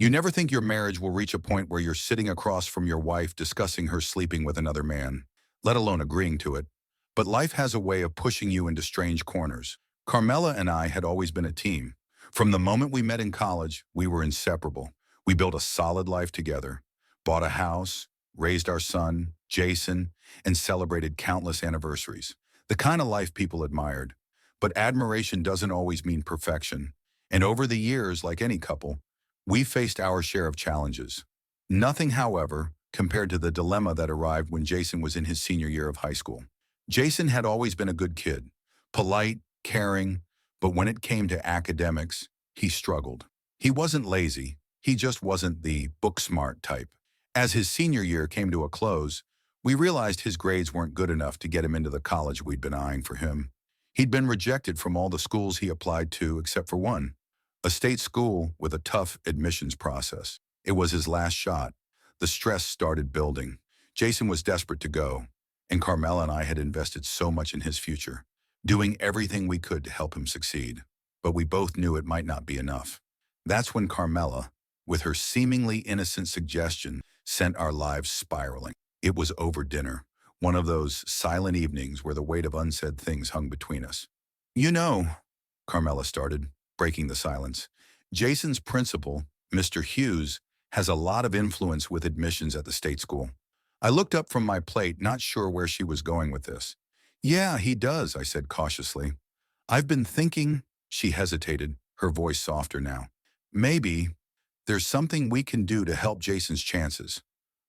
You never think your marriage will reach a point where you're sitting across from your wife discussing her sleeping with another man, let alone agreeing to it. But life has a way of pushing you into strange corners. Carmela and I had always been a team. From the moment we met in college, we were inseparable. We built a solid life together, bought a house, raised our son, Jason, and celebrated countless anniversaries. The kind of life people admired. But admiration doesn't always mean perfection. And over the years, like any couple, we faced our share of challenges. Nothing, however, compared to the dilemma that arrived when Jason was in his senior year of high school. Jason had always been a good kid, polite, caring, but when it came to academics, he struggled. He wasn't lazy, he just wasn't the book-smart type. As his senior year came to a close, we realized his grades weren't good enough to get him into the college we'd been eyeing for him. He'd been rejected from all the schools he applied to except for one, a state school with a tough admissions process. It was his last shot. The stress started building. Jason was desperate to go, and Carmela and I had invested so much in his future, doing everything we could to help him succeed. But we both knew it might not be enough. That's when Carmela, with her seemingly innocent suggestion, sent our lives spiraling. It was over dinner, one of those silent evenings where the weight of unsaid things hung between us. You know, Carmela started, breaking the silence, Jason's principal, Mr. Hughes, has a lot of influence with admissions at the state school. I looked up from my plate, not sure where she was going with this. Yeah, he does, I said cautiously. I've been thinking, she hesitated, her voice softer now. Maybe there's something we can do to help Jason's chances.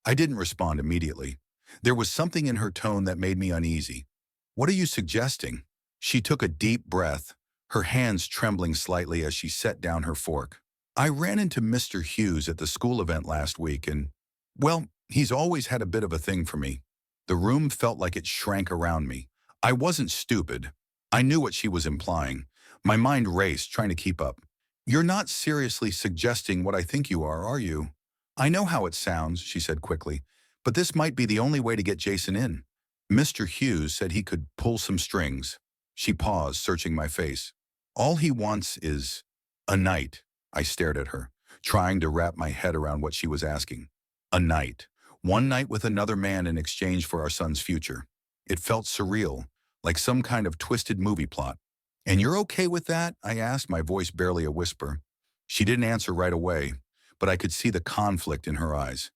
I didn't respond immediately. There was something in her tone that made me uneasy. What are you suggesting? She took a deep breath, her hands trembling slightly as she set down her fork. I ran into Mr. Hughes at the school event last week and, well, he's always had a bit of a thing for me. The room felt like it shrank around me. I wasn't stupid. I knew what she was implying. My mind raced, trying to keep up. You're not seriously suggesting what I think you are you? I know how it sounds, she said quickly, but this might be the only way to get Jason in. Mr. Hughes said he could pull some strings. She paused, searching my face. All he wants is a night. I stared at her, trying to wrap my head around what she was asking. A night. One night with another man in exchange for our son's future. It felt surreal, like some kind of twisted movie plot. And you're okay with that? I asked, my voice barely a whisper. She didn't answer right away, but I could see the conflict in her eyes.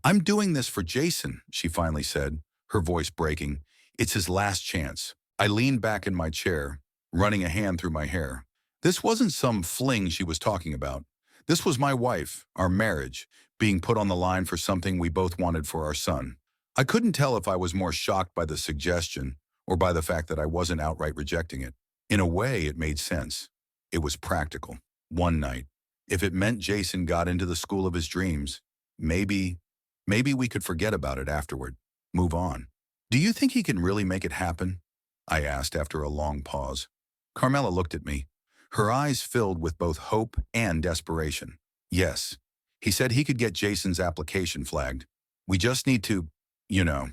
I'm doing this for Jason, she finally said, her voice breaking. It's his last chance. I leaned back in my chair, running a hand through my hair. This wasn't some fling she was talking about. This was my wife, our marriage, being put on the line for something we both wanted for our son. I couldn't tell if I was more shocked by the suggestion or by the fact that I wasn't outright rejecting it. In a way, it made sense. It was practical. One night. If it meant Jason got into the school of his dreams, maybe we could forget about it afterward. Move on. Do you think he can really make it happen? I asked after a long pause. Carmela looked at me, her eyes filled with both hope and desperation. Yes. He said he could get Jason's application flagged. We just need to, you know.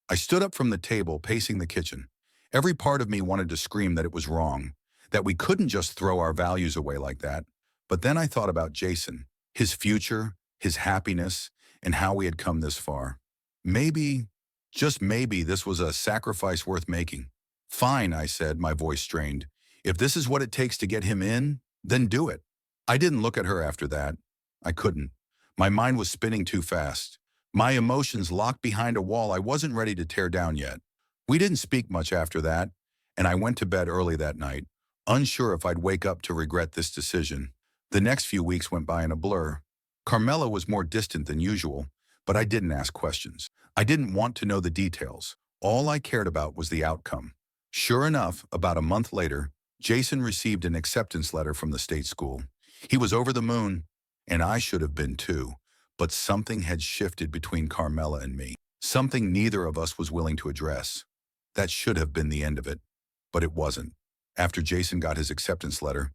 I stood up from the table, pacing the kitchen. Every part of me wanted to scream that it was wrong, that we couldn't just throw our values away like that. But then I thought about Jason, his future, his happiness, and how we had come this far. Maybe, just maybe, this was a sacrifice worth making. Fine, I said, my voice strained. If this is what it takes to get him in, then do it. I didn't look at her after that. I couldn't. My mind was spinning too fast. My emotions locked behind a wall I wasn't ready to tear down yet. We didn't speak much after that, and I went to bed early that night, unsure if I'd wake up to regret this decision. The next few weeks went by in a blur. Carmela was more distant than usual, but I didn't ask questions. I didn't want to know the details. All I cared about was the outcome. Sure enough, about a month later, Jason received an acceptance letter from the state school. He was over the moon, and I should have been too, but something had shifted between Carmela and me. Something neither of us was willing to address. That should have been the end of it, but it wasn't. After Jason got his acceptance letter,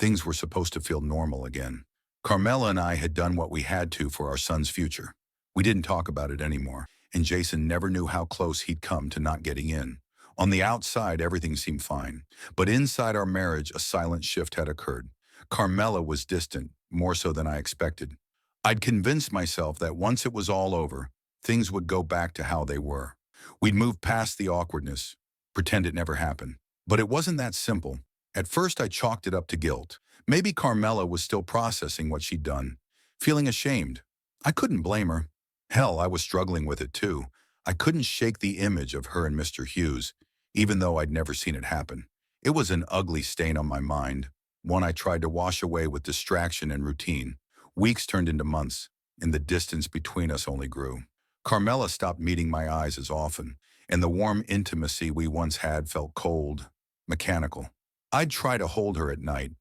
things were supposed to feel normal again. Carmela and I had done what we had to for our son's future. We didn't talk about it anymore, and Jason never knew how close he'd come to not getting in. On the outside, everything seemed fine, but inside our marriage, a silent shift had occurred. Carmela was distant, more so than I expected. I'd convinced myself that once it was all over, things would go back to how they were. We'd move past the awkwardness, pretend it never happened. But it wasn't that simple. At first, I chalked it up to guilt. Maybe Carmela was still processing what she'd done, feeling ashamed. I couldn't blame her. Hell, I was struggling with it too. I couldn't shake the image of her and Mr. Hughes, even though I'd never seen it happen. It was an ugly stain on my mind, one I tried to wash away with distraction and routine. Weeks turned into months, and the distance between us only grew. Carmela stopped meeting my eyes as often, and the warm intimacy we once had felt cold, mechanical. I'd try to hold her at night,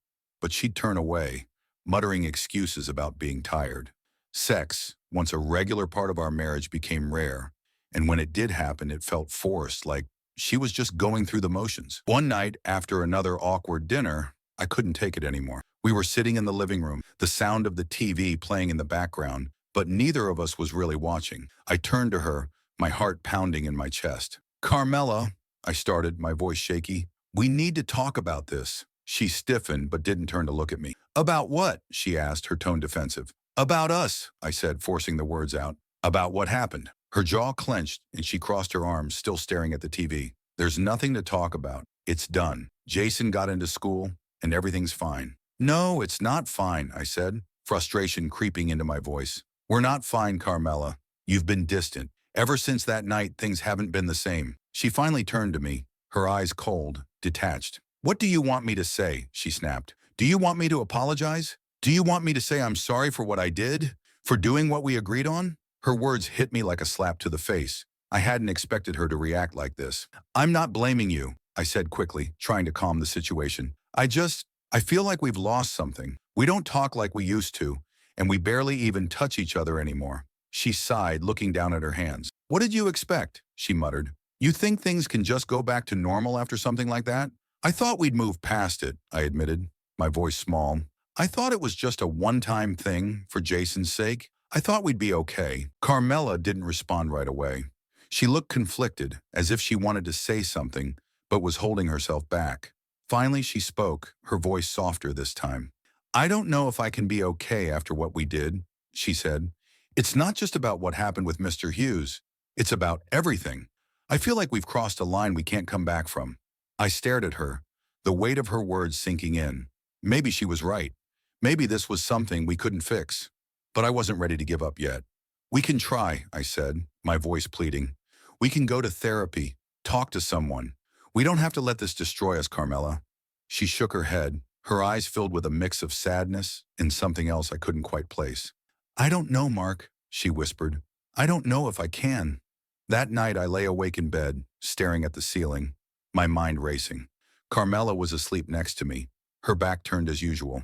but she'd turn away, muttering excuses about being tired. Sex, once a regular part of our marriage, became rare, and when it did happen, it felt forced, like she was just going through the motions. One night, after another awkward dinner, I couldn't take it anymore. We were sitting in the living room, the sound of the TV playing in the background, but neither of us was really watching. I turned to her, my heart pounding in my chest. "Carmela," I started, my voice shaky, "we need to talk about this." She stiffened but didn't turn to look at me. "About what?" she asked, her tone defensive. "About us," I said, forcing the words out. "About what happened." Her jaw clenched and she crossed her arms, still staring at the TV. "There's nothing to talk about. It's done. Jason got into school and everything's fine." "No, it's not fine," I said, frustration creeping into my voice. "We're not fine, Carmela. You've been distant. Ever since that night, things haven't been the same." She finally turned to me, her eyes cold, detached. "What do you want me to say?" she snapped. "Do you want me to apologize? Do you want me to say I'm sorry for what I did? For doing what we agreed on?" Her words hit me like a slap to the face. I hadn't expected her to react like this. "I'm not blaming you," I said quickly, trying to calm the situation. I feel like we've lost something. We don't talk like we used to, and we barely even touch each other anymore." She sighed, looking down at her hands. "What did you expect?" she muttered. "You think things can just go back to normal after something like that?" "I thought we'd move past it," I admitted, my voice small. "I thought it was just a one-time thing for Jason's sake. I thought we'd be okay." Carmela didn't respond right away. She looked conflicted, as if she wanted to say something, but was holding herself back. Finally, she spoke, her voice softer this time. "I don't know if I can be okay after what we did," she said. "It's not just about what happened with Mr. Hughes. It's about everything. I feel like we've crossed a line we can't come back from." I stared at her, the weight of her words sinking in. Maybe she was right. Maybe this was something we couldn't fix. But I wasn't ready to give up yet. "We can try," I said, my voice pleading. "We can go to therapy, talk to someone. We don't have to let this destroy us, Carmela." She shook her head, her eyes filled with a mix of sadness and something else I couldn't quite place. "I don't know, Mark," she whispered. "I don't know if I can." That night I lay awake in bed, staring at the ceiling, my mind racing. Carmela was asleep next to me, her back turned as usual.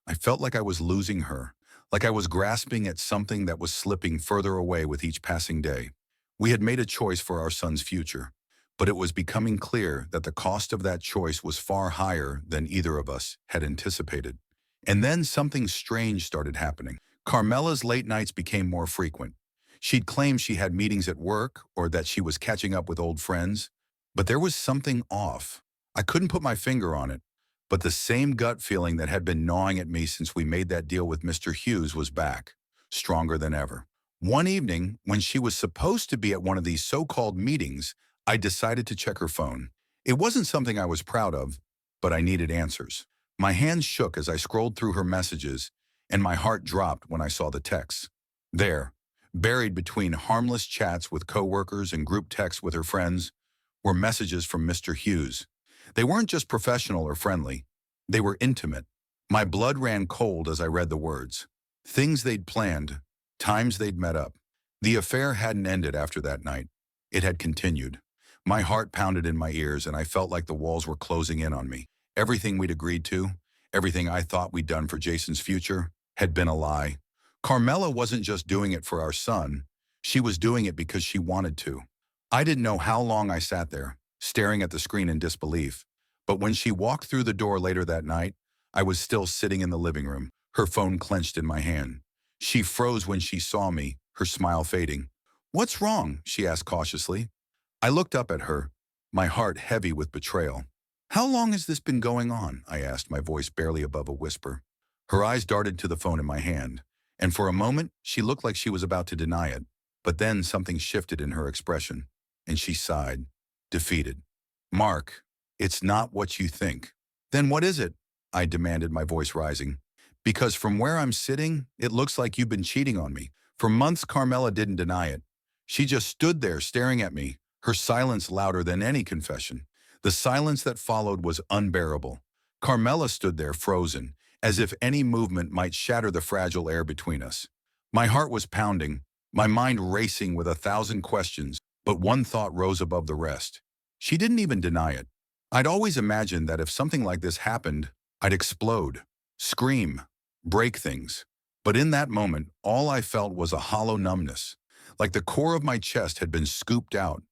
I felt like I was losing her, like I was grasping at something that was slipping further away with each passing day. We had made a choice for our son's future, but it was becoming clear that the cost of that choice was far higher than either of us had anticipated. And then something strange started happening. Carmela's late nights became more frequent. She'd claim she had meetings at work or that she was catching up with old friends, but there was something off. I couldn't put my finger on it, but the same gut feeling that had been gnawing at me since we made that deal with Mr. Hughes was back, stronger than ever. One evening, when she was supposed to be at one of these so-called meetings, I decided to check her phone. It wasn't something I was proud of, but I needed answers. My hands shook as I scrolled through her messages, and my heart dropped when I saw the texts. There, buried between harmless chats with coworkers and group texts with her friends, were messages from Mr. Hughes. They weren't just professional or friendly. They were intimate. My blood ran cold as I read the words. Things they'd planned, times they'd met up. The affair hadn't ended after that night. It had continued. My heart pounded in my ears and I felt like the walls were closing in on me. Everything we'd agreed to, everything I thought we'd done for Jason's future, had been a lie. Carmela wasn't just doing it for our son. She was doing it because she wanted to. I didn't know how long I sat there, staring at the screen in disbelief. But when she walked through the door later that night, I was still sitting in the living room, her phone clenched in my hand. She froze when she saw me, her smile fading. "What's wrong?" she asked cautiously. I looked up at her, my heart heavy with betrayal. "How long has this been going on?" I asked, my voice barely above a whisper. Her eyes darted to the phone in my hand, And for a moment, she looked like she was about to deny it. But then something shifted in her expression, and she sighed, defeated. Mark, it's not what you think. Then what is it? I demanded, my voice rising. Because from where I'm sitting, it looks like you've been cheating on me. For months, Carmela didn't deny it. She just stood there staring at me, her silence louder than any confession. The silence that followed was unbearable. Carmela stood there frozen, as if any movement might shatter the fragile air between us. My heart was pounding, my mind racing with 1,000 questions, but one thought rose above the rest. She didn't even deny it. I'd always imagined that if something like this happened, I'd explode, scream, break things. But in that moment, all I felt was a hollow numbness, like the core of my chest had been scooped out,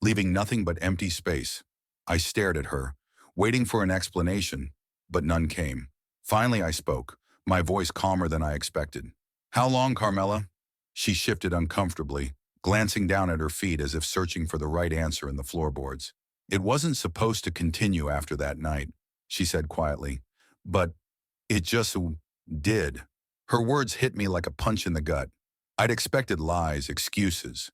leaving nothing but empty space. I stared at her, waiting for an explanation, but none came. Finally, I spoke, my voice calmer than I expected. How long, Carmela? She shifted uncomfortably, glancing down at her feet as if searching for the right answer in the floorboards. It wasn't supposed to continue after that night, she said quietly, but it just did. Her words hit me like a punch in the gut. I'd expected lies, excuses,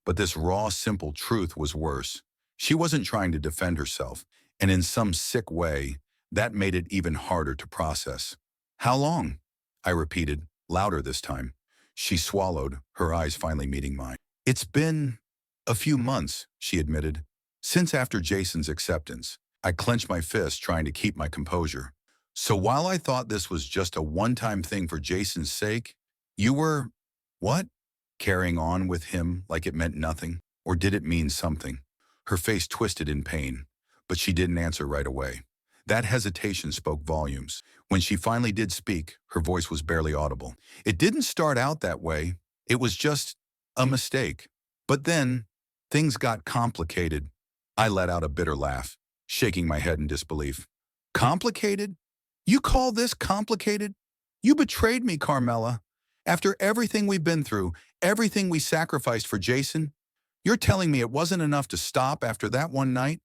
but this raw, simple truth was worse. She wasn't trying to defend herself, and in some sick way, that made it even harder to process. How long? I repeated, louder this time. She swallowed, her eyes finally meeting mine. It's been a few months, she admitted. Since after Jason's acceptance, I clenched my fist trying to keep my composure. So while I thought this was just a one-time thing for Jason's sake, you were, what? Carrying on with him like it meant nothing? Or did it mean something? Her face twisted in pain, but she didn't answer right away. That hesitation spoke volumes. When she finally did speak, her voice was barely audible. It didn't start out that way. It was just a mistake. But then, things got complicated. I let out a bitter laugh, shaking my head in disbelief. Complicated? You call this complicated? You betrayed me, Carmela. After everything we've been through, everything we sacrificed for Jason, you're telling me it wasn't enough to stop after that one night?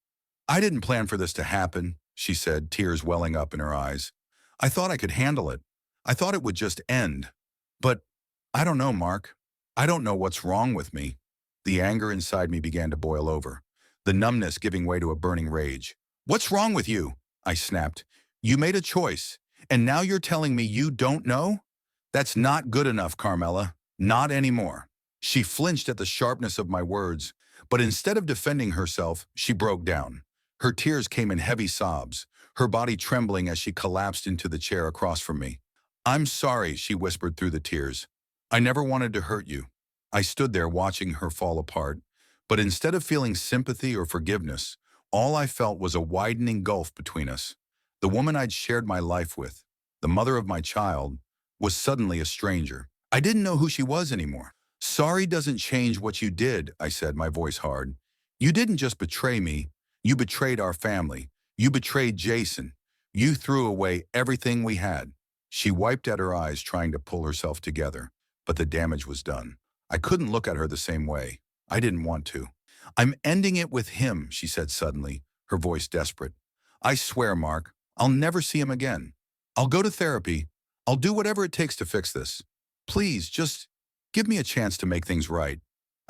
I didn't plan for this to happen, she said, tears welling up in her eyes. I thought I could handle it. I thought it would just end. But I don't know, Mark. I don't know what's wrong with me. The anger inside me began to boil over, the numbness giving way to a burning rage. What's wrong with you? I snapped. You made a choice, and now you're telling me you don't know? That's not good enough, Carmela. Not anymore. She flinched at the sharpness of my words, but instead of defending herself, she broke down. Her tears came in heavy sobs, her body trembling as she collapsed into the chair across from me. I'm sorry, she whispered through the tears. I never wanted to hurt you. I stood there watching her fall apart, but instead of feeling sympathy or forgiveness, all I felt was a widening gulf between us. The woman I'd shared my life with, the mother of my child, was suddenly a stranger. I didn't know who she was anymore. Sorry doesn't change what you did, I said, my voice hard. You didn't just betray me, you betrayed our family. You betrayed Jason. You threw away everything we had. She wiped at her eyes, trying to pull herself together, but the damage was done. I couldn't look at her the same way. I didn't want to. I'm ending it with him, she said suddenly, her voice desperate. I swear, Mark, I'll never see him again. I'll go to therapy. I'll do whatever it takes to fix this. Please, just give me a chance to make things right.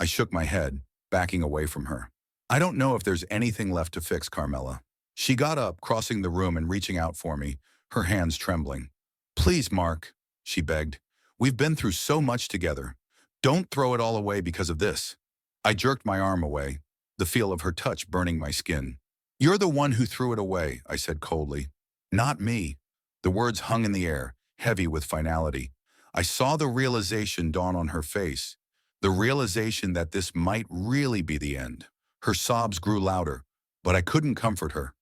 I shook my head, backing away from her. I don't know if there's anything left to fix, Carmela. She got up, crossing the room and reaching out for me, her hands trembling. Please, Mark, she begged. We've been through so much together. Don't throw it all away because of this. I jerked my arm away, the feel of her touch burning my skin. You're the one who threw it away, I said coldly. Not me. The words hung in the air, heavy with finality. I saw the realization dawn on her face, the realization that this might really be the end. Her sobs grew louder, but I couldn't comfort her.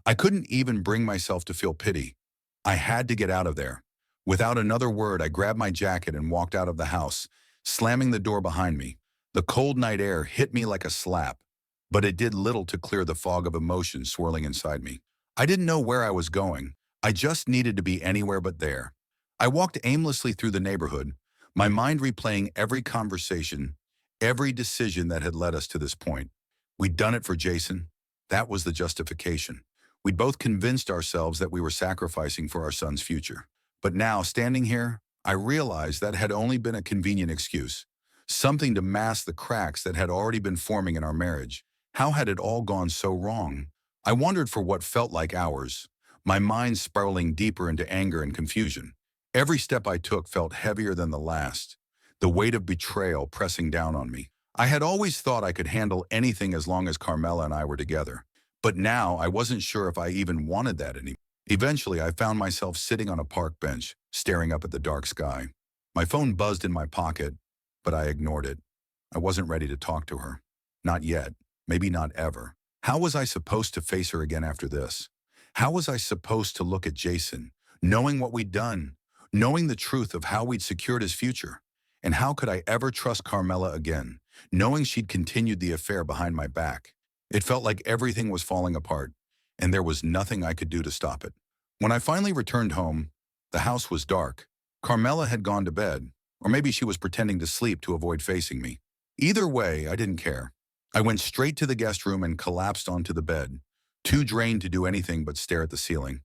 I couldn't even bring myself to feel pity. I had to get out of there. Without another word, I grabbed my jacket and walked out of the house, slamming the door behind me. The cold night air hit me like a slap, but it did little to clear the fog of emotion swirling inside me. I didn't know where I was going. I just needed to be anywhere but there. I walked aimlessly through the neighborhood, my mind replaying every conversation, every decision that had led us to this point. We'd done it for Jason. That was the justification. We'd both convinced ourselves that we were sacrificing for our son's future. But now, standing here, I realized that had only been a convenient excuse, something to mask the cracks that had already been forming in our marriage. How had it all gone so wrong? I wondered for what felt like hours, my mind spiraling deeper into anger and confusion. Every step I took felt heavier than the last, the weight of betrayal pressing down on me. I had always thought I could handle anything as long as Carmela and I were together, but now I wasn't sure if I even wanted that anymore. Eventually, I found myself sitting on a park bench, staring up at the dark sky. My phone buzzed in my pocket, but I ignored it. I wasn't ready to talk to her. Not yet. Maybe not ever. How was I supposed to face her again after this? How was I supposed to look at Jason, knowing what we'd done, knowing the truth of how we'd secured his future? And how could I ever trust Carmela again, knowing she'd continued the affair behind my back? It felt like everything was falling apart, and there was nothing I could do to stop it. When I finally returned home, the house was dark. Carmela had gone to bed, or maybe she was pretending to sleep to avoid facing me. Either way, I didn't care. I went straight to the guest room and collapsed onto the bed, too drained to do anything but stare at the ceiling.